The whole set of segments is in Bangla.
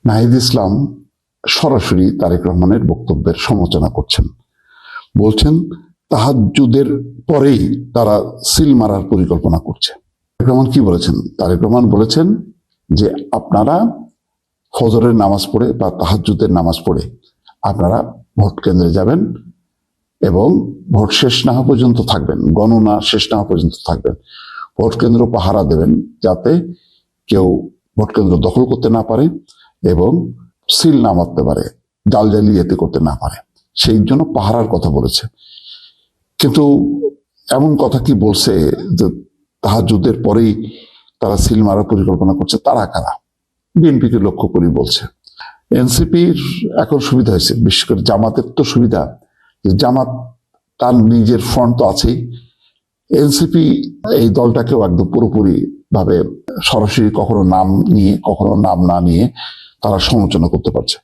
নাহিদ ইসলাম সরাসরি তারেক রহমানের বক্তব্যের সমালোচনা করছেন, বলছেন তাহাজ্জুদের পরেই তারা সিল মারার পরিকল্পনা করছে। তারেক রহমান কি বলেছেন? তারেক রহমান বলেছেন যে আপনারা ফজরের নামাজ পড়ে বা তাহাজ্জুদের নামাজ পড়ে আপনারা ভোট কেন্দ্রে যাবেন এবং ভোট শেষ না হওয়া পর্যন্ত থাকবেন, গণনা শেষ না হওয়া পর্যন্ত থাকবেন, ভোট কেন্দ্র পাহারা দেবেন যাতে কেউ ভোট কেন্দ্র দখল করতে না পারে এবং সিল না মারতে পারে, জালিয়াতি করতে না পারে, সেই জন্য পাহারার কথা বলেছে। কিন্তু এমন কথা কি বলছে যে তাহাজ্জুদের পরেই তারা সিল মারার পরিকল্পনা করছে? তারা কারা? বিএনপিকে লক্ষ্য করে বলছে। এনসিপির এখন সুবিধা হয়েছে, বিশেষ করে জামাতের তো সুবিধা যে জামাত তার নিজের ফ্রন্ট তো আছেই, এনসিপি এই দলটাকেও একদম পুরোপুরি ভাবে সরাসরি কখনো নাম নিয়ে কখনো নাম না নিয়ে তারা সমালোচনা করতে পারছে।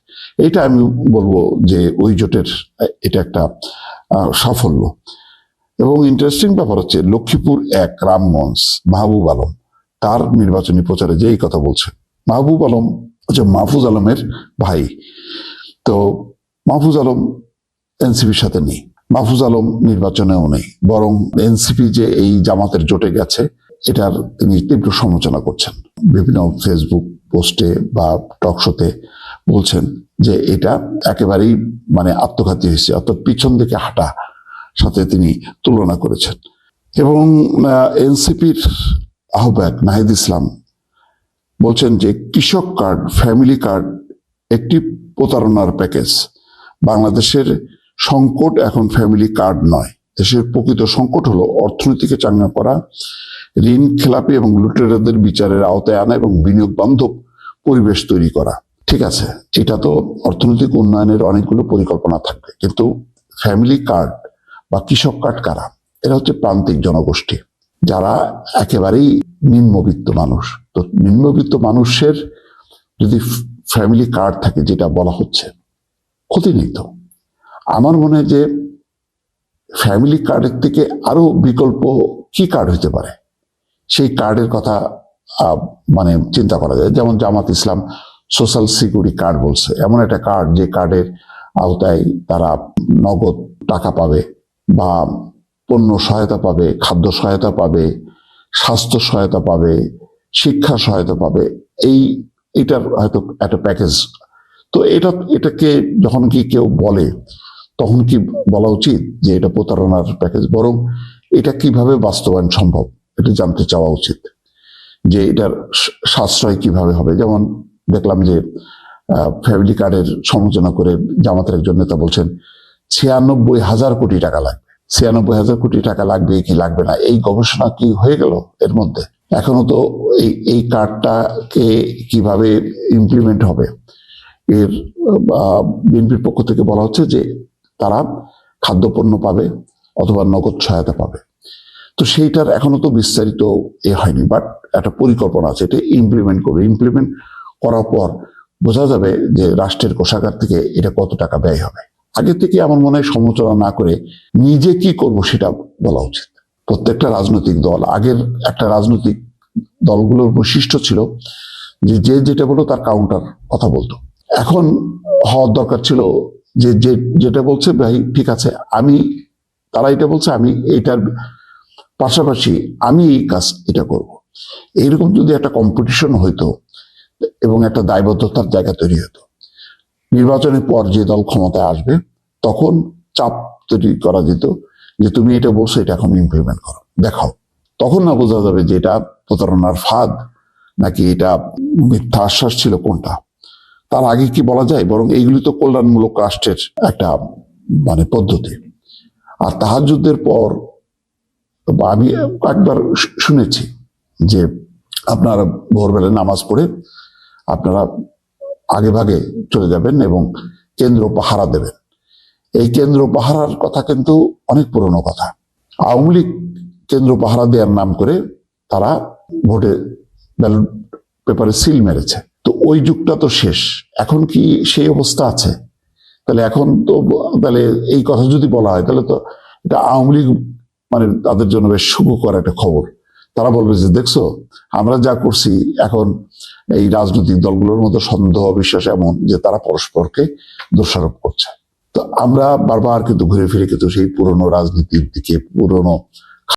এইটা আমি বলবো যে ওই জোটের এটা একটা সাফল্য। এবং ইন্টারেস্টিং ব্যাপার হচ্ছে লক্ষ্মীপুর 1 রামগঞ্জ মাহবুব আলম তার নির্বাচনী প্রচারে যে এই কথা বলছে। মাহবুব আলম হচ্ছে মাহফুজ আলমের ভাই। তো মাহফুজ আলম এনসিপির সাথে নেই, মাহফুজ আলম নির্বাচনেও নেই, বরং এনসিপি যে এই জামাতের জোটে গেছে এটার তিনি তীব্র সমালোচনা করছেন। বিভিন্ন ফেসবুক পোস্টে বা টক শোতে বলছেন যে এটা একেবারেই আত্মঘাতী হয়েছে, অর্থাৎ পিছন দিকে হাঁটা সাথে তিনি তুলনা করেছেন। এবং এনসিপির আহ্বায়ক নাহিদ ইসলাম বলছেন যে কৃষক কার্ড, ফ্যামিলি কার্ড একটি প্রতারণার প্যাকেজ। বাংলাদেশের সংকট এখন ফ্যামিলি কার্ড নয়, দেশের প্রকৃত সংকট হলো অর্থনীতিকে চাঙ্গা করা, ঋণ খেলাপি এবং লুটেরাদের বিচারের আওতায় আনা এবং বিনিয়োগ বান্ধব পরিবেশ তৈরি করা। ঠিক আছে, এটা তো অর্থনৈতিক উন্নয়নের অনেকগুলো পরিকল্পনা থাকবে, কিন্তু ফ্যামিলি কার্ড বা কৃষক কার্ড কারা? এরা হচ্ছে প্রান্তিক জনগোষ্ঠী যারা একেবারেই নিম্নবিত্ত মানুষ। তো নিম্নবিত্ত মানুষের যদি ফ্যামিলি কার্ড থাকে, যেটা বলা হচ্ছে, ক্ষতি নেই তো। আমার মনে হয় যে ফ্যামিলি কার্ডের থেকে আরো বিকল্প কি কার্ড হতে পারে সেই কার্ডের কথা চিন্তা করা যায়। যেমন জামাত ইসলাম সোশ্যাল সিকিউরিটি কার্ড বলছে, এমন একটা কার্ড যে কার্ডের আওতায় তারা নগদ টাকা পাবে বা পণ্য সহায়তা পাবে, খাদ্য সহায়তা পাবে, স্বাস্থ্য সহায়তা পাবে, শিক্ষা সহায়তা পাবে। এটার হয়তো একটা প্যাকেজ। তো এটাকে যখন কি কেউ বলে তখন কি বলা উচিত যে এটা প্রতারণার প্যাকেজ? বরং এটা কিভাবে বাস্তবায়ন সম্ভব এটা জানতে চাওয়া উচিত, যে এটার সাশ্রয় কিভাবে হবে। যেমন দেখলাম যে ফ্যামিলি কার্ডের সমালোচনা করে জামাতের একজন নেতা বলছেন 96,000 কোটি টাকা লাগবে। 96,000 কোটি টাকা লাগবে কি লাগবে না, এই গবেষণা কি হয়ে গেল এর মধ্যে? এখনো তো এই কার্ডটাকে কিভাবে ইমপ্লিমেন্ট হবে এর বিএনপির পক্ষ থেকে বলা হচ্ছে যে তারা খাদ্যপণ্য পাবে অথবা নগদ সহায়তা পাবে। তো সেইটার এখনো তো বিস্তারিত হয়নি, বাট একটা পরিকল্পনা আছে, এটা ইমপ্লিমেন্ট করবে। ইমপ্লিমেন্ট করার পর বোঝা যাবে যে রাষ্ট্রের কোষাগার থেকে এটা কত টাকা ব্যয় হবে। আগে থেকে আমার মনে হয় সমালোচনা না করে নিজে কি করব সেটা বলা উচিত। প্রত্যেকটা রাজনৈতিক দল, আগের একটা রাজনৈতিক দলগুলোর বৈশিষ্ট্য ছিল যে যেটা বলতো তার কাউন্টার কথা বলতো। এখন হওয়ার দরকার ছিল যে যেটা বলছে ভাই ঠিক আছে, তারা এটা বলছে, আমি এটার পাশাপাশি আমি এই কাজ এটা করব। এইরকম যদি একটা কম্পিটিশন হইতো এবং একটা দায়বদ্ধতার জায়গা তৈরি হতো, নির্বাচনের পর যে দল ক্ষমতায় আসবে তখন চাপ তৈরি করা যেত যে তুমি এটা বলছো, এটা এখন ইমপ্লিমেন্ট করো, দেখাও। তখন না বোঝা যাবে যে এটা প্রতারণার ফাঁদ নাকি এটা মিথ্যা আশ্বাস ছিল কোনটা। তার আগে কি বলা যায়? বরং এইগুলি তো কল্যাণমূলক রাষ্ট্রের একটা পদ্ধতি। আর তাহাজ্জুদের পর আমি একবার শুনেছি যে আপনারা ভোরবেলা নামাজ পড়ে আপনারা আগে ভাগে চলে যাবেন এবং কেন্দ্র পাহারা দেবেন। এই কেন্দ্র পাহারার কথা কিন্তু অনেক পুরনো কথা। আওয়ামী লীগ কেন্দ্র পাহারা দেওয়ার নাম করে তারা ভোটে ব্যালট পেপারে সিল মেরেছে। তো ওই যুগটা তো শেষ, এখন কি সেই অবস্থা আছে? তাহলে এখন তো এই কথা যদি বলা হয় তাহলে তো এটা আওয়ামী লীগ তাদের জন্য বেশ সুখকর একটা খবর। তারা বলবে যে দেখছো আমরা যা করছি এখন এই রাজনৈতিক দলগুলোর মধ্যে সন্দেহ বিশ্বাস এমন যে তারা পরস্পরকে দোষারোপ করছে। তো আমরা বারবার কিন্তু ঘুরে ফিরে কিন্তু সেই পুরনো রাজনীতির দিকে, পুরনো